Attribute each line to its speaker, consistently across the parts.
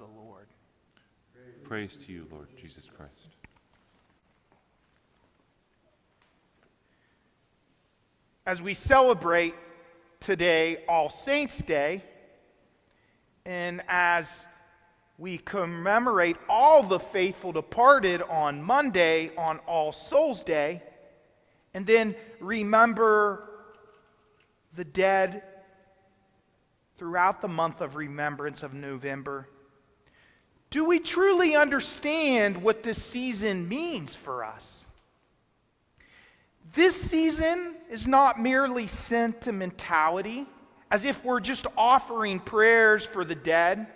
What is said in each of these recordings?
Speaker 1: the Lord.
Speaker 2: Praise to you, Lord Jesus Christ.
Speaker 1: As we celebrate today All Saints' Day, and as we commemorate all the faithful departed on Monday on All Souls' Day, and then remember the dead throughout the month of remembrance of November, do we truly understand what this season means for us? This season is not merely sentimentality, as if we're just offering prayers for the dead.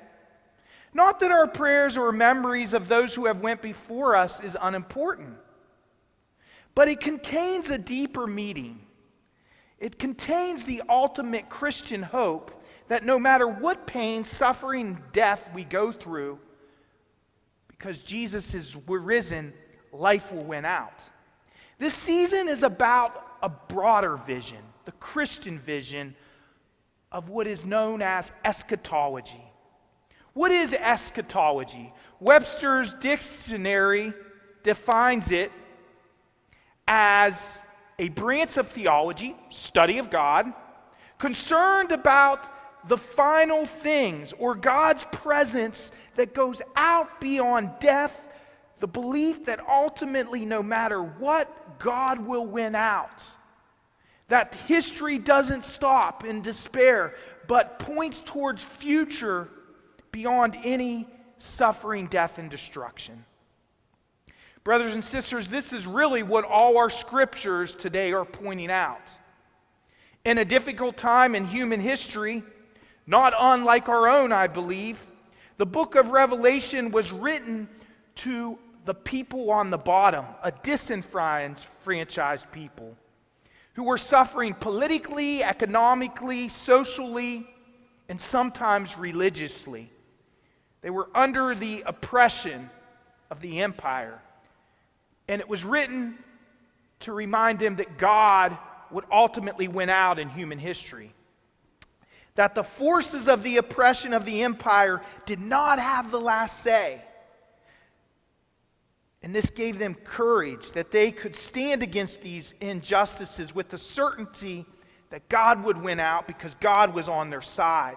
Speaker 1: Not that our prayers or memories of those who have went before us is unimportant, but it contains a deeper meaning. It contains the ultimate Christian hope that no matter what pain, suffering, death we go through, because Jesus is risen, life will win out. This season is about a broader vision, the Christian vision of what is known as eschatology. What is eschatology? Webster's dictionary defines it as a branch of theology, study of God, concerned about the final things or God's presence that goes out beyond death, the belief that ultimately no matter what, God will win out. That history doesn't stop in despair, but points towards future beyond any suffering, death, and destruction. Brothers and sisters, this is really what all our scriptures today are pointing out. In a difficult time in human history, not unlike our own, I believe, the book of Revelation was written to the people on the bottom, a disenfranchised people who were suffering politically, economically, socially, and sometimes religiously. They were under the oppression of the empire. And it was written to remind them that God would ultimately win out in human history. That the forces of the oppression of the empire did not have the last say. And this gave them courage that they could stand against these injustices with the certainty that God would win out because God was on their side.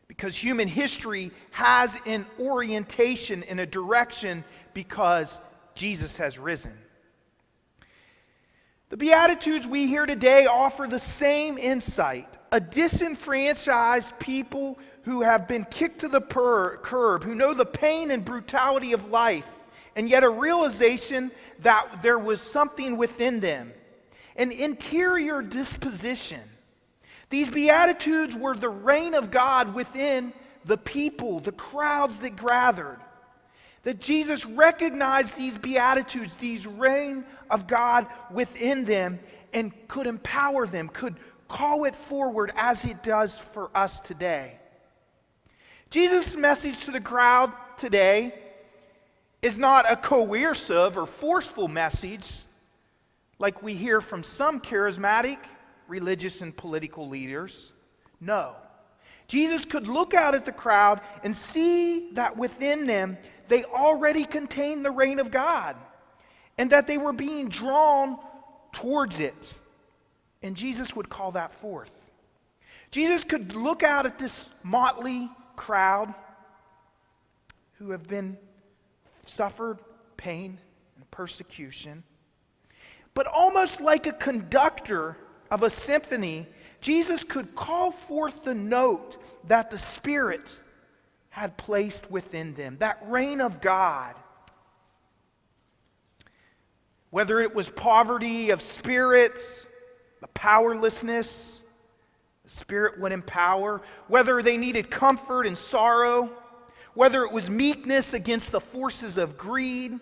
Speaker 1: Because human history has an orientation in a direction because Jesus has risen. The Beatitudes we hear today offer the same insight. A disenfranchised people who have been kicked to the curb, who know the pain and brutality of life, and yet a realization that there was something within them, an interior disposition. These Beatitudes were the reign of God within the people, the crowds that gathered. That Jesus recognized these Beatitudes, these reign of God within them, and could empower them, could call it forward as it does for us today. Jesus' message to the crowd today is not a coercive or forceful message like we hear from some charismatic, religious, and political leaders. No. Jesus could look out at the crowd and see that within them they already contained the reign of God and that they were being drawn towards it. And Jesus would call that forth. Jesus could look out at this motley crowd who have been suffered pain and persecution. But almost like a conductor of a symphony, Jesus could call forth the note that the Spirit had placed within them, that reign of God. Whether it was poverty of spirit, the powerlessness, the Spirit would empower. Whether they needed comfort and sorrow, whether it was meekness against the forces of greed,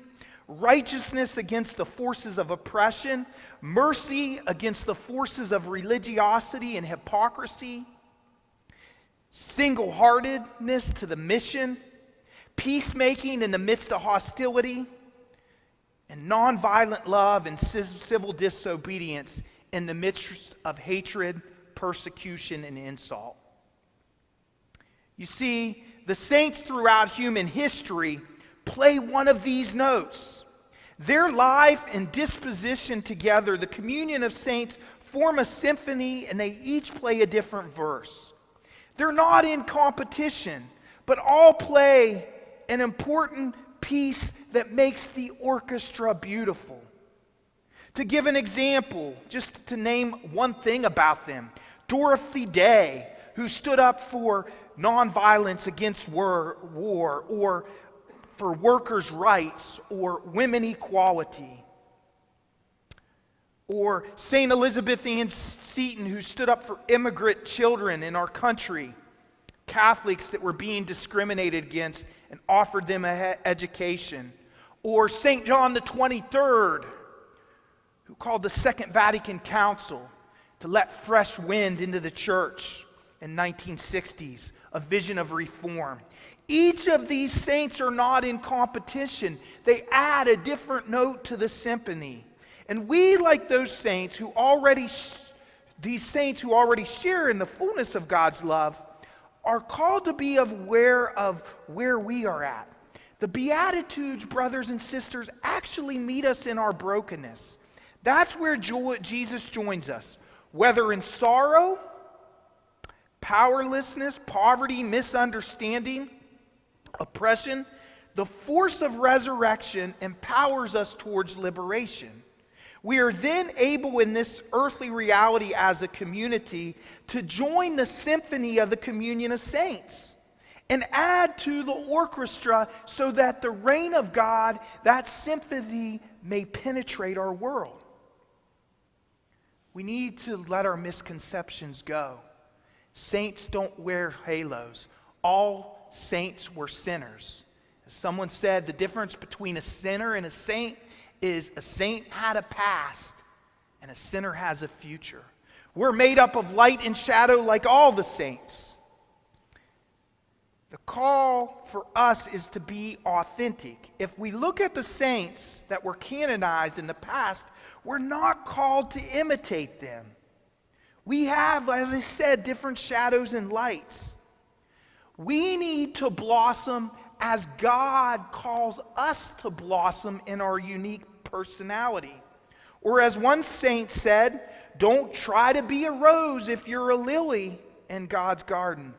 Speaker 1: righteousness against the forces of oppression, mercy against the forces of religiosity and hypocrisy, single-heartedness to the mission, peacemaking in the midst of hostility, and nonviolent love and civil disobedience in the midst of hatred, persecution, and insult. You see, the saints throughout human history play one of these notes. Their life and disposition together, the communion of saints, form a symphony, and they each play a different verse. They're not in competition, but all play an important piece that makes the orchestra beautiful. To give an example, just to name one thing about them, Dorothy Day, who stood up for nonviolence against war, or for workers' rights, or women equality. Or St. Elizabeth Ann Seton, who stood up for immigrant children in our country, Catholics that were being discriminated against and offered them an education. Or St. John the 23rd, who called the Second Vatican Council to let fresh wind into the church in 1960s, a vision of reform. Each of these saints are not in competition. They add a different note to the symphony. And we, like those saints who already share in the fullness of God's love, are called to be aware of where we are at. The Beatitudes, brothers and sisters, actually meet us in our brokenness. That's where Jesus joins us. Whether in sorrow, powerlessness, poverty, misunderstanding, oppression, the force of resurrection empowers us towards liberation. We are then able in this earthly reality as a community to join the symphony of the communion of saints and add to the orchestra so that the reign of God, that symphony, may penetrate our world. We need to let our misconceptions go. Saints don't wear halos. All saints were sinners. As someone said, the difference between a sinner and a saint is a saint had a past and a sinner has a future. We're made up of light and shadow like all the saints. The call for us is to be authentic. If we look at the saints that were canonized in the past, we're not called to imitate them. We have, as I said, different shadows and lights. We need to blossom as God calls us to blossom in our unique personality. Or as one saint said, don't try to be a rose if you're a lily in God's garden.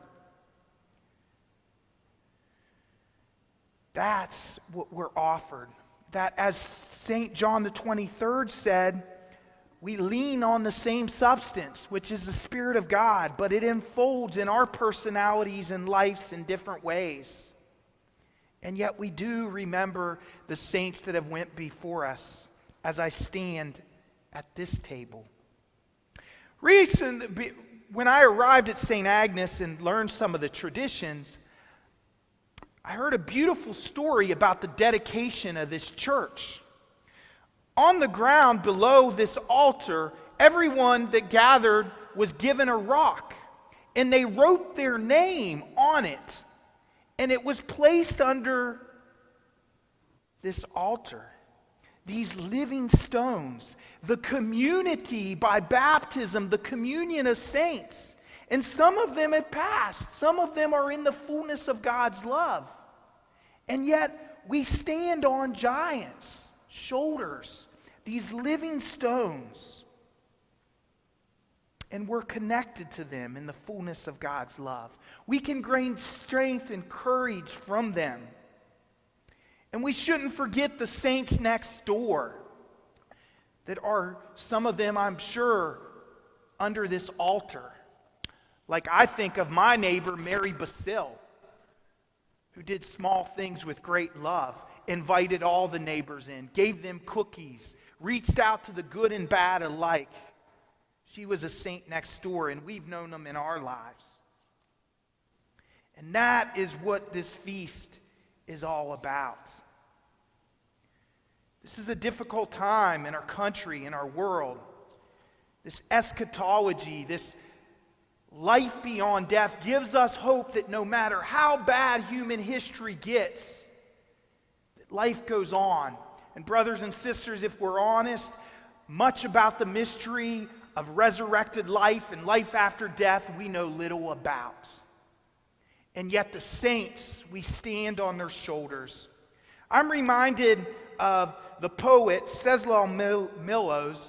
Speaker 1: That's what we're offered. That, as St. John the 23rd said, we lean on the same substance, which is the Spirit of God, but it unfolds in our personalities and lives in different ways. And yet we do remember the saints that have went before us as I stand at this table. Recently, when I arrived at St. Agnes and learned some of the traditions, I heard a beautiful story about the dedication of this church. On the ground below this altar, everyone that gathered was given a rock, and they wrote their name on it, and it was placed under this altar. These living stones, the community by baptism, the communion of saints. And some of them have passed. Some of them are in the fullness of God's love. And yet we stand on giants' shoulders, these living stones. And we're connected to them in the fullness of God's love. We can gain strength and courage from them. And we shouldn't forget the saints next door that are, some of them, I'm sure, under this altar. Like I think of my neighbor, Mary Basil, who did small things with great love, invited all the neighbors in, gave them cookies, reached out to the good and bad alike. She was a saint next door, and we've known them in our lives. And that is what this feast is all about. This is a difficult time in our country, in our world. This eschatology, this life beyond death gives us hope that no matter how bad human history gets, that life goes on. And brothers and sisters, if we're honest, much about the mystery of resurrected life and life after death we know little about. and yet the saints, we stand on their shoulders. I'm reminded of the poet Czesław Miłosz,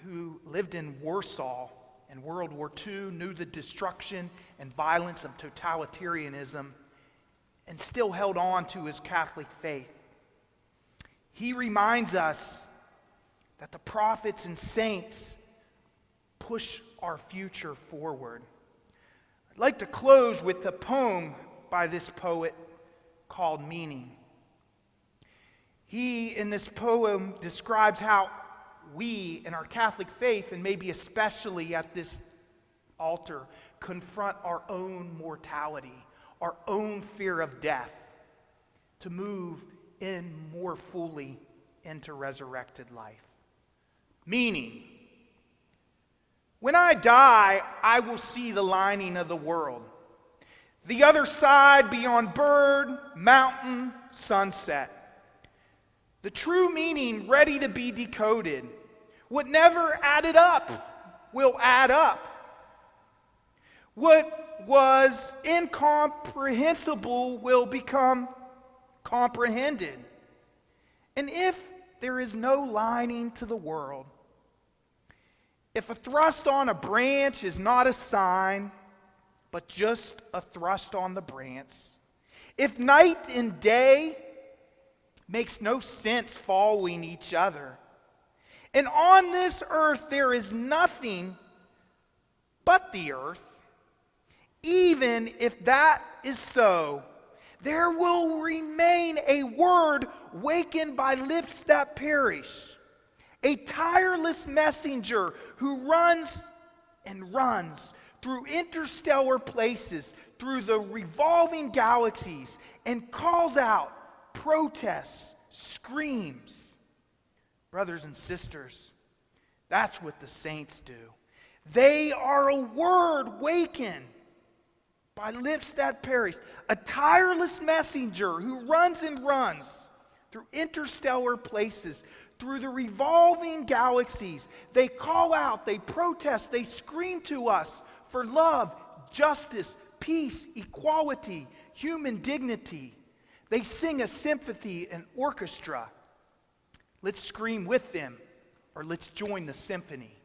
Speaker 1: who lived in Warsaw in World War II, knew the destruction and violence of totalitarianism, and still held on to his Catholic faith. He reminds us that the prophets and saints push our future forward. I'd like to close with a poem by this poet called Meaning. He, in this poem, describes how we, in our Catholic faith, and maybe especially at this altar, confront our own mortality, our own fear of death, to move in more fully into resurrected life. Meaning, when I die, I will see the lining of the world. The other side beyond bird, mountain, sunset. The true meaning ready to be decoded. What never added up will add up. What was incomprehensible will become comprehended. And if there is no lining to the world, if a thrust on a branch is not a sign, but just a thrust on the branch, if night and day makes no sense following each other, and on this earth there is nothing but the earth, even if that is so, there will remain a word wakened by lips that perish, a tireless messenger who runs and runs through interstellar places, through the revolving galaxies, and calls out, protests, screams. Brothers and sisters, that's what the saints do. They are a word wakened by lips that perish, a tireless messenger who runs and runs through interstellar places, through the revolving galaxies. They call out, they protest, they scream to us for love, justice, peace, equality, human dignity. They sing a symphony, an orchestra. Let's scream with them, or let's join the symphony.